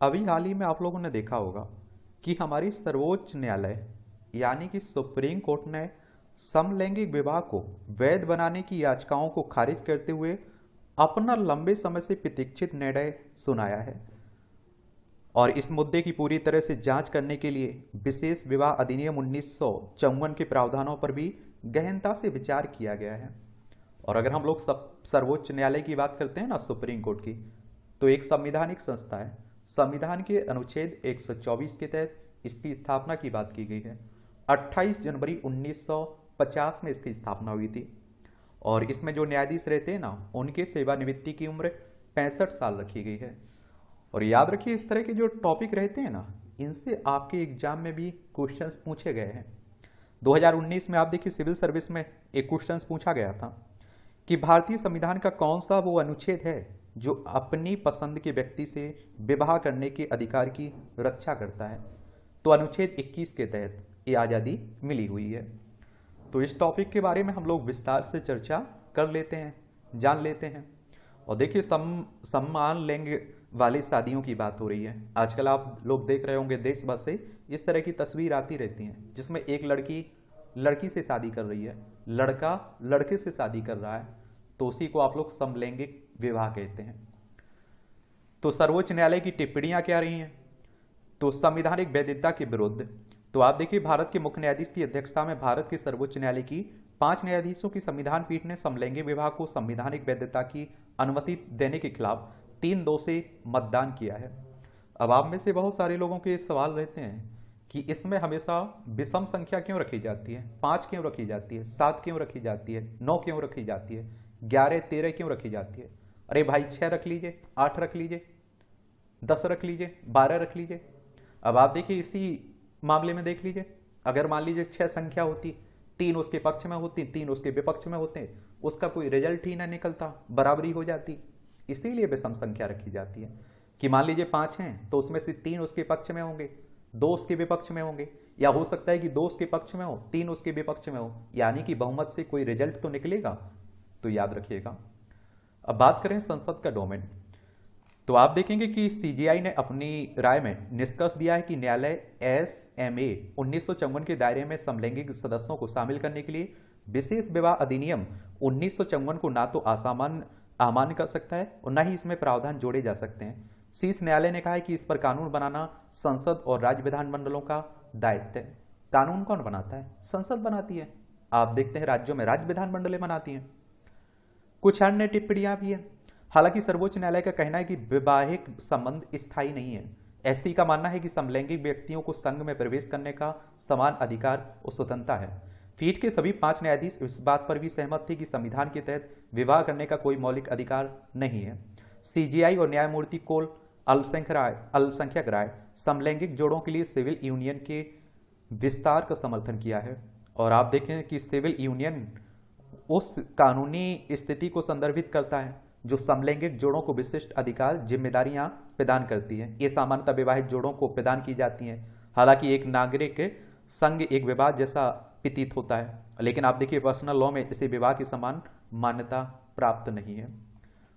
अभी हाल ही में आप लोगों ने देखा होगा कि हमारी सर्वोच्च न्यायालय यानी कि सुप्रीम कोर्ट ने समलैंगिक विवाह को वैध बनाने की याचिकाओं को खारिज करते हुए अपना लंबे समय से प्रतीक्षित निर्णय सुनाया है। और इस मुद्दे की पूरी तरह से जांच करने के लिए विशेष विवाह अधिनियम 1954 के प्रावधानों पर भी गहनता से विचार किया गया है। और अगर हम लोग सर्वोच्च न्यायालय की बात करते हैं ना, सुप्रीम कोर्ट की, तो एक संवैधानिक संस्था है। संविधान के अनुच्छेद 124 के तहत इसकी स्थापना की बात की गई है। 28 जनवरी 1950 में इसकी स्थापना हुई थी। और इसमें जो न्यायाधीश रहते हैं ना, उनके सेवानिवृत्ति की उम्र 65 साल रखी गई है। और याद रखिए, इस तरह के जो टॉपिक रहते हैं ना, इनसे आपके एग्जाम में भी क्वेश्चंस पूछे गए हैं। 2019 में आप देखिए सिविल सर्विस में एक क्वेश्चंस पूछा गया था कि भारतीय संविधान का कौन सा वो अनुच्छेद है जो अपनी पसंद के व्यक्ति से विवाह करने के अधिकार की रक्षा करता है। तो अनुच्छेद 21 के तहत ये आज़ादी मिली हुई है। तो इस टॉपिक के बारे में हम लोग विस्तार से चर्चा कर लेते हैं, जान लेते हैं। और देखिए, सम्मान लिंग वाली शादियों की बात हो रही है। आजकल आप लोग देख रहे होंगे देश भर से इस तरह की तस्वीर आती रहती हैं, जिसमें एक लड़की लड़की से शादी कर रही है, लड़का लड़के से शादी कर रहा है। तो उसी को आप लोग समलैंगिक विवाह कहते हैं। तो सर्वोच्च न्यायालय की टिप्पणियां क्या रही हैं? तो संवैधानिक वैधता के विरुद्ध। तो आप देखिए, भारत के मुख्य न्यायाधीश की अध्यक्षता में भारत के सर्वोच्च न्यायालय की 5 न्यायाधीशों की संविधान पीठ ने समलैंगिक विवाह को संवैधानिक वैधता की अनुमति देने के खिलाफ 3-2 से मतदान किया है। अब आप में से बहुत सारे लोगों के सवाल रहते हैं कि इसमें हमेशा विषम संख्या क्यों रखी जाती है, 5 क्यों रखी जाती है, 7 क्यों रखी जाती है, 9 क्यों रखी जाती है, 11, 13 क्यों रखी जाती है? अरे भाई, 6 रख लीजिए, 8 रख लीजिए, 10 रख लीजिए, 12 रख लीजिए। अब आप देखिए, इसी मामले में देख लीजिए, अगर मान लीजिए 6 संख्या होती, 3 उसके पक्ष में होती, 3 उसके विपक्ष में होते, उसका कोई रिजल्ट ही ना निकलता, बराबरी हो जाती। इसीलिए विषम संख्या रखी जाती है कि मान लीजिए 5 हैं तो उसमें से 3 उसके पक्ष में होंगे, 2 उसके विपक्ष में होंगे, या हो सकता है कि 2 उसके पक्ष में हो, 3 उसके विपक्ष में हो, यानी कि बहुमत से कोई रिजल्ट तो निकलेगा। तो याद रखिएगा। अब बात करें संसद का डोमेन। तो आप देखेंगे कि सीजेआई ने अपनी राय में निष्कर्ष दिया है कि न्यायालय SMA 1954 के दायरे में समलैंगिक सदस्यों को शामिल करने के लिए विशेष विवाह अधिनियम 1954 को ना तो अमान्य कर सकता है और न ही इसमें प्रावधान जोड़े जा सकते हैं। शीर्ष न्यायालय ने कहा है कि इस पर कानून बनाना संसद और राज्य विधानमंडलों का दायित्व है। कानून कौन बनाता है? संसद बनाती है। आप देखते हैं राज्यों में राज्य विधानमंडलें बनाती हैं। कुछ अन्य टिप्पणियां भी हैं। हालांकि सर्वोच्च न्यायालय का कहना है कि वैवाहिक संबंध स्थायी नहीं है। एसटी का मानना है कि समलैंगिक व्यक्तियों को संघ में प्रवेश करने का समान अधिकार और स्वतंत्रता है। पीठ के सभी 5 न्यायाधीश इस बात पर भी सहमत थे कि संविधान के तहत विवाह करने का कोई मौलिक अधिकार नहीं है। सीजीआई और न्यायमूर्ति कोल अल्पसंख्यक राय समलैंगिक जोड़ों के लिए सिविल यूनियन के विस्तार का समर्थन किया है। और आप देखें कि सिविल यूनियन उस कानूनी स्थिति को संदर्भित करता है जो समलैंगिक जोड़ों को विशिष्ट अधिकार जिम्मेदारियां प्रदान करती है। ये सामान्यतः विवाहित जोड़ों को प्रदान की जाती हैं। हालांकि एक नागरिक संघ एक विवाह जैसा प्रतीत होता है, लेकिन आप देखिए पर्सनल लॉ में इसे विवाह की समान मान्यता प्राप्त नहीं है।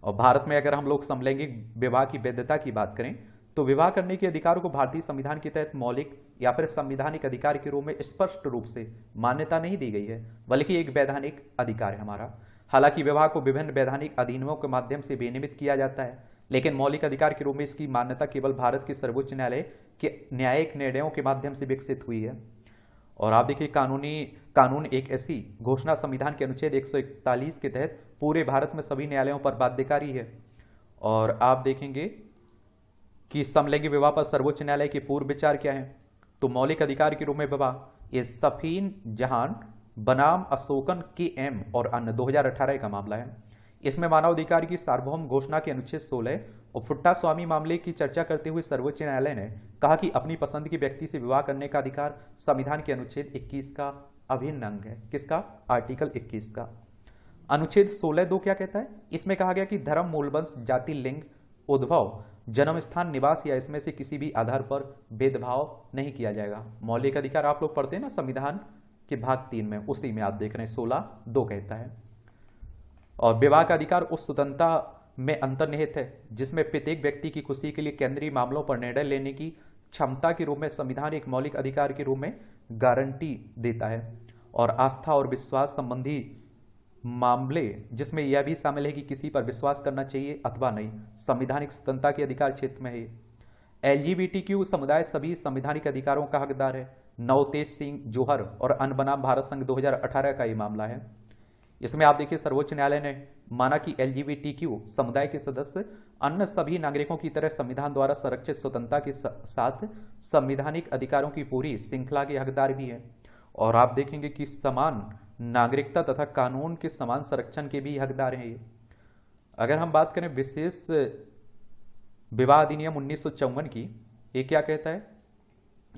और भारत में अगर हम लोग समलैंगिक विवाह की वैधता की बात करें तो विवाह करने के अधिकार को भारतीय संविधान के तहत मौलिक या फिर संवैधानिक अधिकार के रूप में स्पष्ट रूप से मान्यता नहीं दी गई है, बल्कि एक वैधानिक अधिकार है हमारा। हालांकि विवाह को विभिन्न वैधानिक अधिनियमों के माध्यम से विनियमित किया जाता है, लेकिन मौलिक अधिकार के रूप में इसकी मान्यता केवल भारत के सर्वोच्च न्यायालय के न्यायिक निर्णयों के माध्यम से विकसित हुई है। और आप देखिए, कानून एक ऐसी घोषणा संविधान के अनुच्छेद 141 के तहत पूरे भारत में सभी न्यायालयों पर बाध्यकारी है। और आप देखेंगे कि समलैंगिक विवाह पर सर्वोच्च न्यायालय के पूर्व विचार क्या है। तो मौलिक अधिकार के रूप में विवाह, ये सफीन जहान बनाम अशोकन KM और अन्य 2018 का मामला है। इसमें मानवाधिकार की सार्वभौम घोषणा के अनुच्छेद 16 और फुट्टा स्वामी मामले की चर्चा करते हुए सर्वोच्च न्यायालय ने कहा कि अपनी पसंद के व्यक्ति से विवाह करने का अधिकार संविधान के अनुच्छेद 21 का अभिन्न अंग है। किसका? आर्टिकल 21 का। अनुच्छेद 16(2) क्या कहता है? इसमें कहा गया कि धर्म, मूलवंश, जाति, लिंग, उद्भव, जन्म स्थान, निवास या इसमें से किसी भी आधार पर भेदभाव नहीं किया जाएगा। मौलिक अधिकार आप लोग पढ़ते हैं ना संविधान के भाग 3 में, उसी में आप देख रहे हैं 16(2) कहता है। और विवाह का अधिकार उस स्वतंत्रता में अंतर्निहित है, जिसमें प्रत्येक व्यक्ति की खुशी के लिए केंद्रीय मामलों पर निर्णय लेने की क्षमता के रूप में संविधान एक मौलिक अधिकार के रूप में गारंटी देता है। और आस्था और विश्वास संबंधी मामले, जिसमें यह भी शामिल है कि किसी पर विश्वास करना चाहिए अथवा नहीं, संवैधानिक स्वतंत्रता के अधिकार क्षेत्र में है। एलजीबीटीक्यू समुदाय सभी संवैधानिक अधिकारों का हकदार है। नवतेज सिंह जोहर और अन्य बनाम भारत संघ 2018 का ये मामला है। इसमें आप देखिए सर्वोच्च न्यायालय ने माना कि एलजीबीटीक्यू समुदाय के सदस्य अन्य सभी नागरिकों की तरह संविधान द्वारा संरक्षित स्वतंत्रता के साथ संवैधानिक अधिकारों की पूरी श्रृंखला के हकदार भी है। और आप देखेंगे कि समान नागरिकता तथा कानून के समान संरक्षण के भी हकदार हैं ये। अगर हम बात करें विशेष विवाह अधिनियम 1954 की, ये क्या कहता है?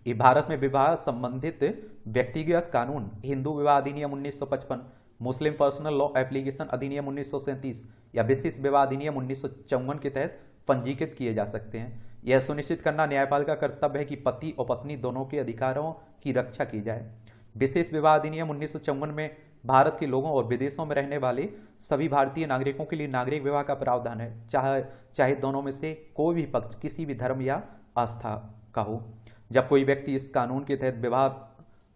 ये भारत में विवाह संबंधित व्यक्तिगत कानून हिंदू विवाह अधिनियम 1955, मुस्लिम पर्सनल लॉ एप्लीकेशन अधिनियम 1937 या विशेष विवाह अधिनियम 1954 के तहत पंजीकृत किए जा सकते हैं। यह सुनिश्चित करना न्यायपाल का कर्तव्य है कि पति और पत्नी दोनों के अधिकारों की रक्षा की जाए। विशेष विवाह अधिनियम 1954 में भारत के लोगों और विदेशों में रहने वाले सभी भारतीय नागरिकों के लिए नागरिक विवाह का प्रावधान है, चाहे दोनों में से कोई भी पक्ष किसी भी धर्म या आस्था का हो। जब कोई व्यक्ति इस कानून के तहत विवाह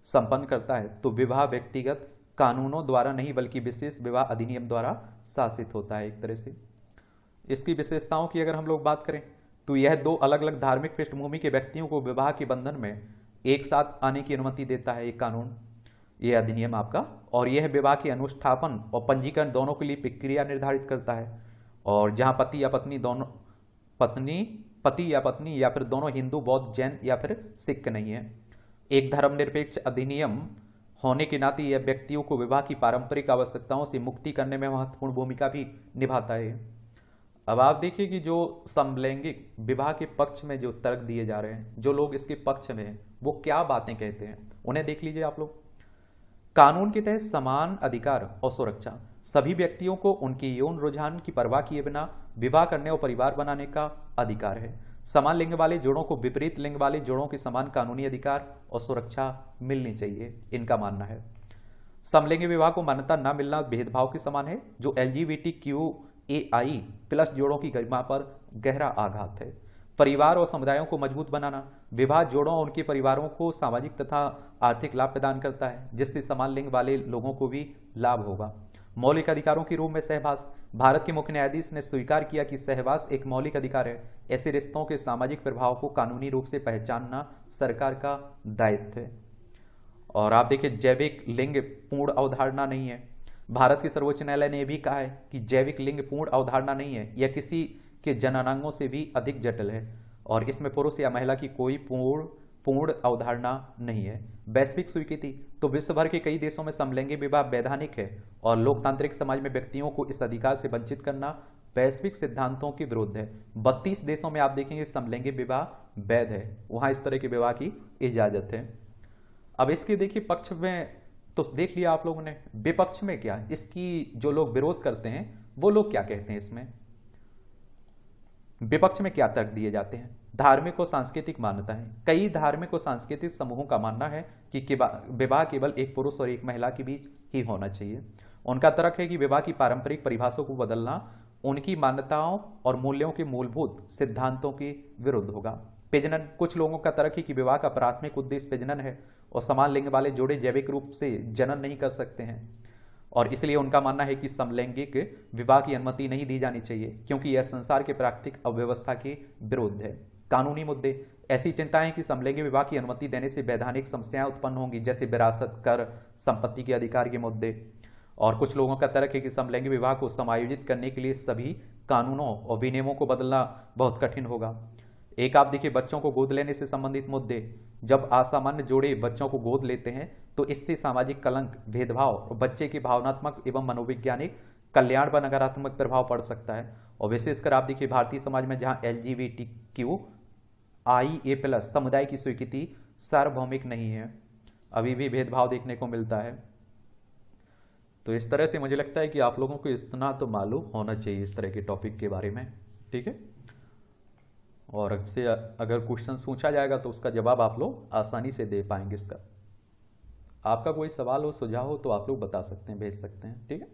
संपन्न करता है तो विवाह व्यक्तिगत कानूनों द्वारा नहीं बल्कि विशेष विवाह अधिनियम द्वारा शासित होता है एक तरह से। इसकी विशेषताओं की अगर हम लोग बात करें तो यह दो अलग अलग धार्मिक पृष्ठभूमि के व्यक्तियों को विवाह के बंधन में एक साथ आने की अनुमति देता है एक कानून, यह अधिनियम आपका। और यह विवाह के अनुष्ठापन और पंजीकरण दोनों के लिए प्रक्रिया निर्धारित करता है। और जहां पति या पत्नी या फिर दोनों हिंदू, बौद्ध, जैन या फिर सिख नहीं है। एक धर्मनिरपेक्ष अधिनियम होने के नाते यह व्यक्तियों को विवाह की पारंपरिक आवश्यकताओं से मुक्ति करने में महत्वपूर्ण भूमिका भी निभाता है। अब आप देखिए कि जो समलैंगिक विवाह के पक्ष में जो तर्क दिए जा रहे हैं, जो लोग इसके पक्ष में हैं, वो क्या बातें कहते हैं, उन्हें देख लीजिए आप लोग। कानून के तहत समान अधिकार और सुरक्षा, सभी व्यक्तियों को उनकी यौन रुझान की परवाह किए बिना विवाह करने और परिवार बनाने का अधिकार है। समान लिंग वाले जोड़ों को विपरीत लिंग वाले जोड़ों के समान कानूनी अधिकार और सुरक्षा मिलनी चाहिए, इनका मानना है। समलिंगी विवाह को मान्यता न मिलना भेदभाव के समान है, जो LGBTQAI+ जोड़ों की गरिमा पर गहरा आघात है। परिवार और समुदायों को मजबूत बनाना, विवाह जोड़ों और उनके परिवारों को सामाजिक तथा आर्थिक लाभ प्रदान करता है, जिससे समान लिंग वाले लोगों को भी लाभ होगा। मौलिक अधिकारों के रूप में सहवास, भारत के मुख्य न्यायाधीश ने स्वीकार किया कि सहवास एक मौलिक अधिकार है। ऐसे रिश्तों के सामाजिक प्रभाव को कानूनी रूप से पहचानना सरकार का दायित्व है। और आप देखिए जैविक लिंग पूर्ण अवधारणा नहीं है। भारत के सर्वोच्च न्यायालय ने यह भी कहा है कि जैविक लिंग पूर्ण अवधारणा नहीं है, यह किसी के जननांगों से भी अधिक जटिल है और इसमें पुरुष या महिला की कोई पूर्ण अवधारणा नहीं है। वैश्विक स्वीकृति, तो विश्व भर के कई देशों में समलैंगिक विवाह वैधानिक है और लोकतांत्रिक समाज में व्यक्तियों को इस अधिकार से वंचित करना वैश्विक सिद्धांतों के विरुद्ध है। 32 देशों में आप देखेंगे समलैंगिक विवाह वैध है, वहां इस तरह के विवाह की इजाजत है। अब इसके देखिए पक्ष में तो देख लिया आप लोगों ने, विपक्ष में क्या, इसकी जो लोग विरोध करते हैं वो लोग क्या कहते हैं। इसमें विपक्ष में क्या तर्क दिए जाते हैं। धार्मिक और सांस्कृतिक मान्यता है। कई धार्मिक और सांस्कृतिक समूहों का मानना है कि विवाह केवल एक पुरुष और एक महिला के बीच ही होना चाहिए। उनका तर्क है कि विवाह की पारंपरिक परिभाषा को बदलना उनकी मान्यताओं और मूल्यों के मूलभूत सिद्धांतों के विरुद्ध होगा। प्रजनन, कुछ लोगों का तर्क है कि विवाह का प्राथमिक उद्देश्य प्रजनन है और समान लिंग वाले जोड़े जैविक रूप से जनन नहीं कर सकते हैं और इसलिए उनका मानना है कि समलैंगिक विवाह की अनुमति नहीं दी जानी चाहिए क्योंकि यह संसार के प्राकृतिक अव्यवस्था के विरुद्ध है। कानूनी मुद्दे, ऐसी चिंता है कि समलैंगिक विवाह की अनुमति देने से वैधानिक समस्याएं उत्पन्न होंगी, जैसे विरासत, कर, संपत्ति के अधिकार के मुद्दे। और कुछ लोगों का तर्क है कि समलैंगिक विवाह को समायोजित करने के लिए सभी कानूनों और विनियमों को बदलना बहुत कठिन होगा। एक आप देखिए बच्चों को गोद लेने से संबंधित मुद्दे, जब असामान्य जोड़े बच्चों को गोद लेते हैं तो इससे सामाजिक कलंक, भेदभाव और बच्चे के भावनात्मक एवं मनोवैज्ञानिक कल्याण पर नकारात्मक प्रभाव पड़ सकता है। और विशेषकर आप देखिए भारतीय समाज में जहां LGBTQIA+ समुदाय की स्वीकृति सार्वभौमिक नहीं है, अभी भी भेदभाव देखने को मिलता है। तो इस तरह से मुझे लगता है कि आप लोगों को इतना तो मालूम होना चाहिए इस तरह के टॉपिक के बारे में, ठीक है। और आपसे अगर क्वेश्चन पूछा जाएगा तो उसका जवाब आप लोग आसानी से दे पाएंगे। इसका आपका कोई सवाल हो, सुझाव हो तो आप लोग बता सकते हैं, भेज सकते हैं, ठीक है।